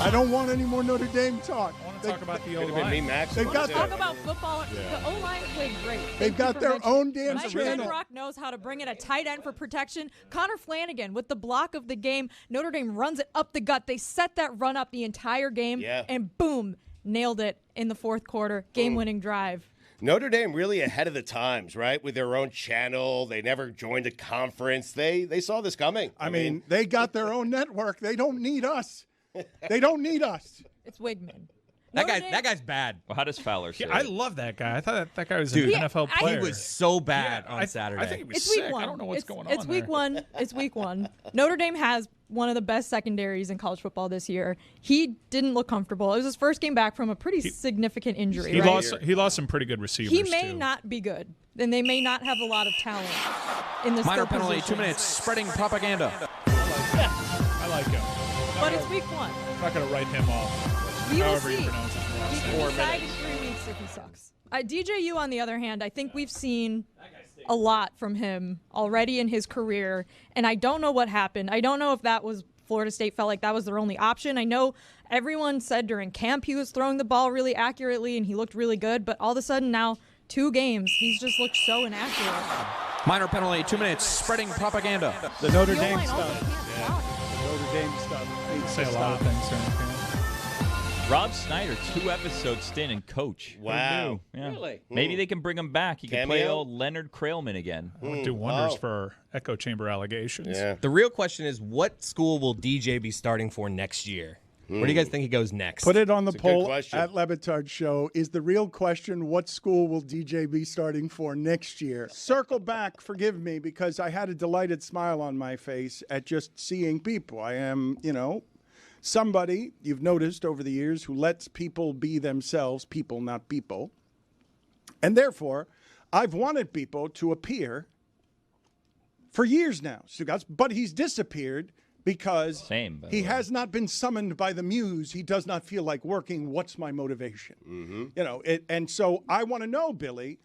I don't want any more Notre Dame talk. I want to talk about the O-line. Let's talk about football. Yeah. The O-line played great. They've got their own damn Mike channel. Rock knows how to bring in a tight end for protection. Connor Flanagan with the block of the game. Notre Dame runs it up the gut. They set that run up the entire game, and boom, nailed it in the fourth quarter. Game-winning drive. Notre Dame really ahead of the times, right? With their own channel. They never joined a conference. They saw this coming. I mean, they got their own network. They don't need us. They don't need us. It's Wigman. That guy's bad. Well, how does Fowler say I love that guy. I thought that guy was an NFL player. He was so bad on Saturday. I think he was It's sick. week one. I don't know what's going on It's week there. one. It's week one. Notre Dame has one of the best secondaries in college football this year. He didn't look comfortable. It was his first game back from a pretty significant injury. He lost some pretty good receivers. He may too. not be good, and they may not have a lot of talent in this. Minor penalty, 2 minutes, spreading propaganda. I like him. But it's week one. I'm not going to write him off. We will However see. you pronounce his last We name. can decide in 3 weeks if he sucks. DJU, on the other hand, I think we've seen a lot from him already in his career, and I don't know what happened. I don't know if that was Florida State felt like that was their only option. I know everyone said during camp he was throwing the ball really accurately and he looked really good, but all of a sudden now, 2 games, he's just looked so inaccurate. Minor penalty, 2 minutes, spreading propaganda. The Notre The Dame O-line stuff. also can't block. Notre Dame stuff. Say a lot of things during camp. Rob Snyder, 2 episodes stint and coach. Wow. Yeah. Really? Maybe they can bring him back. He can play Cameo? old Leonard Krailman again. That would do wonders for echo chamber allegations. Yeah. The real question is, what school will DJ be starting for next year? Where do you guys think he goes next? Put it on the It's a good poll question. at Batard Show. Is the real question, what school will DJ be starting for next year? Circle back, forgive me, because I had a delighted smile on my face at just seeing people. I am, somebody you've noticed over the years who lets people be themselves, people, not people. And therefore, I've wanted people to appear for years now, Stugotz, but he's disappeared because he has not been summoned by the muse. He does not feel like working. What's my motivation? Mm-hmm. And so I want to know, Billy,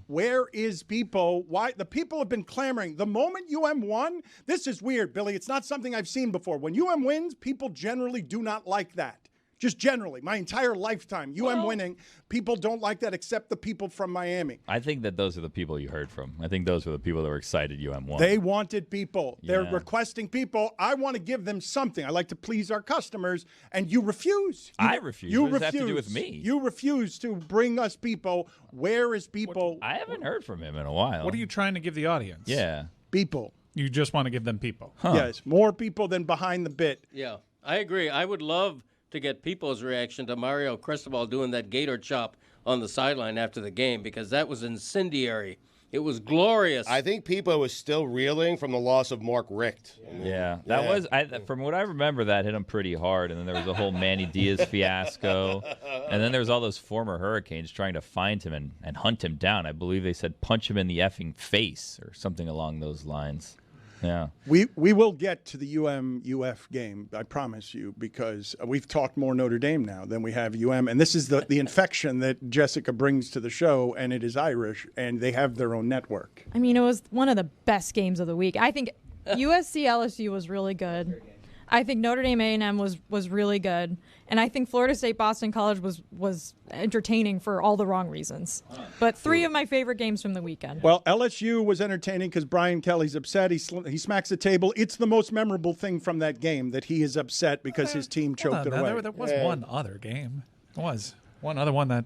where is people? Why the people have been clamoring. The moment UM won, this is weird, Billy. It's not something I've seen before. When UM wins, people generally do not like that. Just generally, my entire lifetime, winning, people don't like that except the people from Miami. I think that those are the people you heard from. I think those were the people that were excited won. They wanted people. Yeah. They're requesting people. I want to give them something. I like to please our customers, and you refuse. I refuse. What does that have to do with me? You refuse to bring us people. Where is people? I haven't heard from him in a while. What are you trying to give the audience? Yeah. People. You just want to give them people. Huh. Yes, more people than behind the bit. Yeah, I agree. I would love to get people's reaction to Mario Cristobal doing that gator chop on the sideline after the game, because that was incendiary. It was glorious. I think people was still reeling from the loss of Mark Richt. Yeah, that was, from what I remember, that hit him pretty hard. And then there was a whole Manny Diaz fiasco. And then there was all those former Hurricanes trying to find him and hunt him down. I believe they said punch him in the effing face or something along those lines. Yeah, we will get to the UF game, I promise you, because we've talked more Notre Dame now than we have and this is the infection that Jessica brings to the show, and it is Irish, and they have their own network. I mean, it was one of the best games of the week. I think USC LSU was really good. I think Notre Dame A&M was really good, and I think Florida State Boston College was entertaining for all the wrong reasons. But 3 of my favorite games from the weekend. Well, LSU was entertaining because Brian Kelly's upset. He smacks the table. It's the most memorable thing from that game that he is upset because his team choked it away. There was one other game. There was one other one that,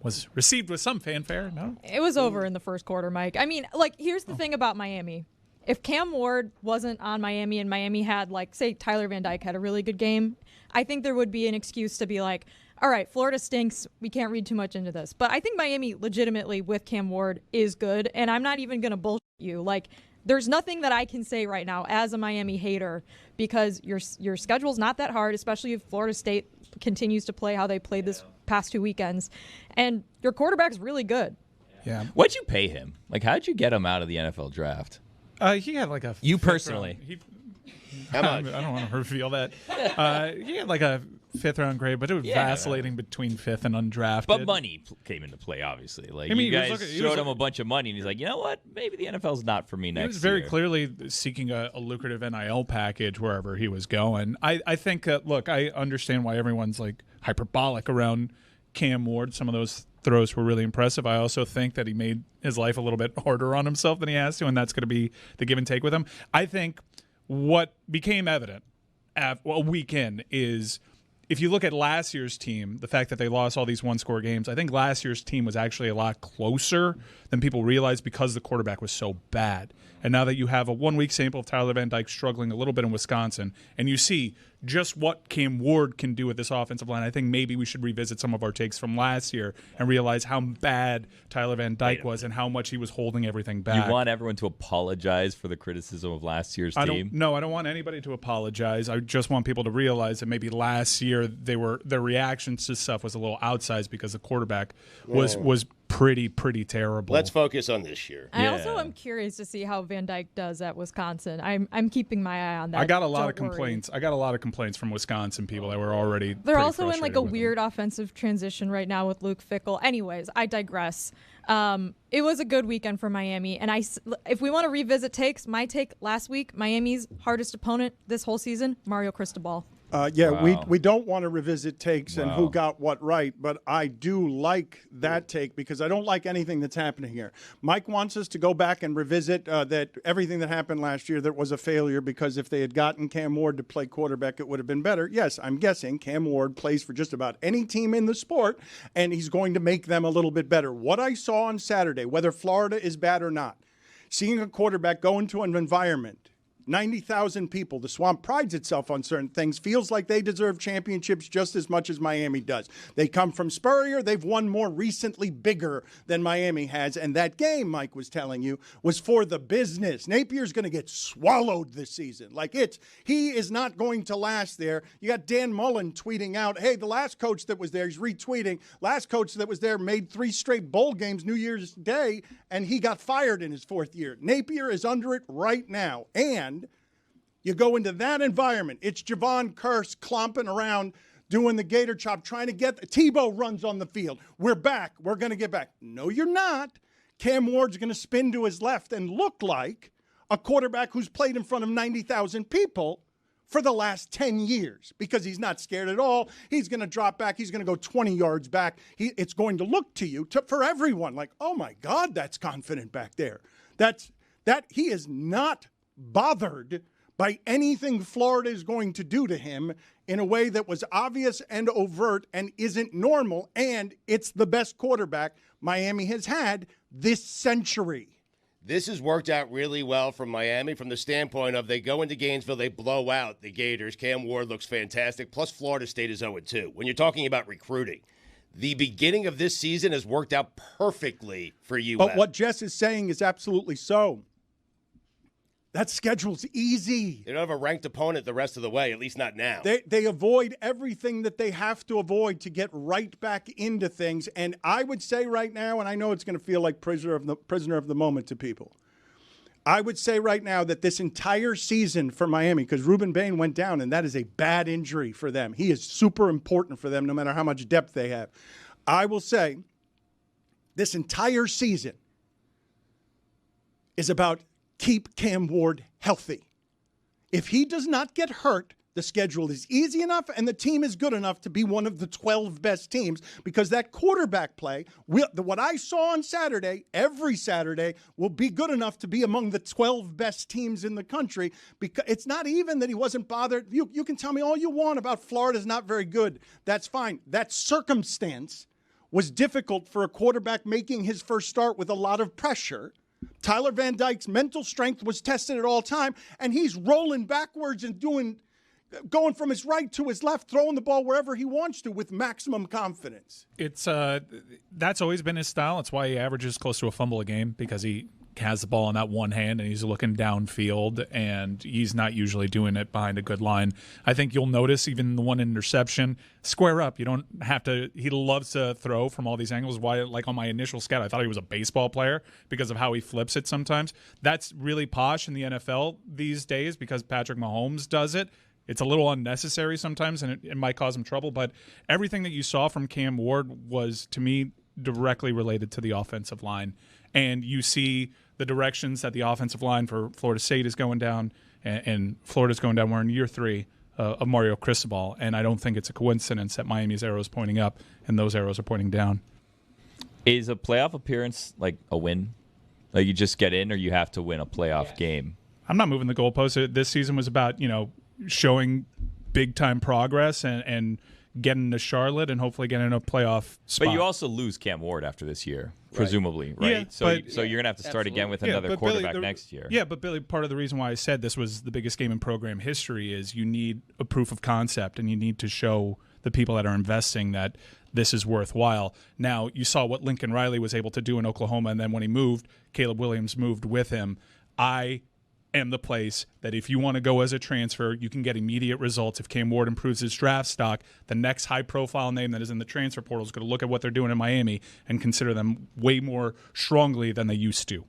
was received with some fanfare. No, it was over in the first quarter, Mike. I mean, here's the thing about Miami. If Cam Ward wasn't on Miami and Miami had, say, Tyler Van Dyke had a really good game, I think there would be an excuse to be like, all right, Florida stinks. We can't read too much into this. But I think Miami legitimately with Cam Ward is good, and I'm not even going to bullshit you. There's nothing that I can say right now as a Miami hater because your schedule's not that hard, especially if Florida State continues to play how they played this past 2 weekends. And your quarterback's really good. Yeah. What'd you pay him? How'd you get him out of the NFL draft? He had You personally. How much? I don't want to reveal that. He had like a 5th-round grade, but it was vacillating between 5th and undrafted. But money came into play, obviously. Like, I mean, you guys showed him a bunch of money, and he's like, you know what? Maybe the NFL's not for me next year. He was very clearly seeking a lucrative NIL package wherever he was going. I think, look, I understand why everyone's like hyperbolic around Cam Ward. Some of those throws were really impressive. I also think that he made his life a little bit harder on himself than he has to, and that's going to be the give and take with him. I think what became evident a week in is if you look at last year's team, the fact that they lost all these one-score games, I think last year's team was actually a lot closer than people realized because the quarterback was so bad. And now that you have a 1-week sample of Tyler Van Dyke struggling a little bit in Wisconsin, and you see just what Cam Ward can do with this offensive line, I think maybe we should revisit some of our takes from last year and realize how bad Tyler Van Dyke was and how much he was holding everything back. You want everyone to apologize for the criticism of last year's team? No, I don't want anybody to apologize. I just want people to realize that maybe last year their reactions to stuff was a little outsized because the quarterback was pretty terrible. Let's focus on this year. I also am curious to see how Van Dyke does at Wisconsin. I'm keeping my eye on that. I got a lot of complaints. I got a lot of complaints from Wisconsin people that were already. They're also in like a with weird offensive transition right now with Luke Fickell. Anyways, I digress. It was a good weekend for Miami, and if we want to revisit takes, my take last week, Miami's hardest opponent this whole season, Mario Cristobal. We don't want to revisit takes and who got what right, but I do like that take because I don't like anything that's happening here. Mike wants us to go back and revisit that everything that happened last year that was a failure because if they had gotten Cam Ward to play quarterback, it would have been better. Yes, I'm guessing Cam Ward plays for just about any team in the sport, and he's going to make them a little bit better. What I saw on Saturday, whether Florida is bad or not, seeing a quarterback go into an environment 90,000 people. The Swamp prides itself on certain things, feels like they deserve championships just as much as Miami does. They come from Spurrier. They've won more recently bigger than Miami has. And that game, Mike was telling you, was for the business. Napier's going to get swallowed this season. He is not going to last there. You got Dan Mullen tweeting out, hey, the last coach that was there, he's retweeting, last coach that was there made 3 straight bowl games New Year's Day, and he got fired in his 4th year. Napier is under it right now. And you go into that environment. It's Javon Curse clomping around doing the gator chop, trying to get – Tebow runs on the field. We're back. We're going to get back. No, you're not. Cam Ward's going to spin to his left and look like a quarterback who's played in front of 90,000 people for the last 10 years because he's not scared at all. He's going to drop back. He's going to go 20 yards back. It's going to look to you, for everyone, like, oh, my God, that's confident back there. He is not bothered by anything Florida is going to do to him in a way that was obvious and overt and isn't normal, and it's the best quarterback Miami has had this century. This has worked out really well from Miami from the standpoint of they go into Gainesville, they blow out the Gators. Cam Ward looks fantastic, plus Florida State is 0-2. When you're talking about recruiting, the beginning of this season has worked out perfectly for UF. But what Jess is saying is absolutely so. That schedule's easy. They don't have a ranked opponent the rest of the way, at least not now. They avoid everything that they have to avoid to get right back into things. And I would say right now, and I know it's going to feel like prisoner of the moment to people, I would say right now that this entire season for Miami, because Ruben Bain went down, and that is a bad injury for them. He is super important for them no matter how much depth they have. I will say this entire season is about keep Cam Ward healthy. If he does not get hurt, the schedule is easy enough and the team is good enough to be one of the 12 best teams because that quarterback play, what I saw on Saturday, every Saturday, will be good enough to be among the 12 best teams in the country because it's not even that he wasn't bothered. You can tell me all you want about Florida's not very good. That's fine. That circumstance was difficult for a quarterback making his first start with a lot of pressure. Tyler Van Dyke's mental strength was tested at all time, and he's rolling backwards and going from his right to his left, throwing the ball wherever he wants to with maximum confidence. It's that's always been his style. It's why he averages close to a fumble a game because he has the ball in that one hand and he's looking downfield, and he's not usually doing it behind a good line. I think you'll notice even the one interception, square up. You don't have to. He loves to throw from all these angles. Why, like on my initial scout, I thought he was a baseball player because of how he flips it sometimes. That's really posh in the NFL these days because Patrick Mahomes does it. It's a little unnecessary sometimes, and it might cause him trouble. But everything that you saw from Cam Ward was, to me, directly related to the offensive line. And you see the directions that the offensive line for Florida State is going down, and Florida's going down. We're in year 3 of Mario Cristobal, and I don't think it's a coincidence that Miami's arrow is pointing up and those arrows are pointing down. Is a playoff appearance like a win? Like you just get in, or you have to win a playoff game? I'm not moving the goalpost. This season was about, showing big-time progress and getting to Charlotte and hopefully getting a playoff spot. But you also lose Cam Ward after this year, presumably, right? Yeah, so you're going to have to start again with another quarterback next year. Yeah, but Billy, part of the reason why I said this was the biggest game in program history is you need a proof of concept, and you need to show the people that are investing that this is worthwhile. Now, you saw what Lincoln Riley was able to do in Oklahoma, and then when he moved, Caleb Williams moved with him. I am the place that if you want to go as a transfer, you can get immediate results. If Cam Ward improves his draft stock, the next high-profile name that is in the transfer portal is going to look at what they're doing in Miami and consider them way more strongly than they used to.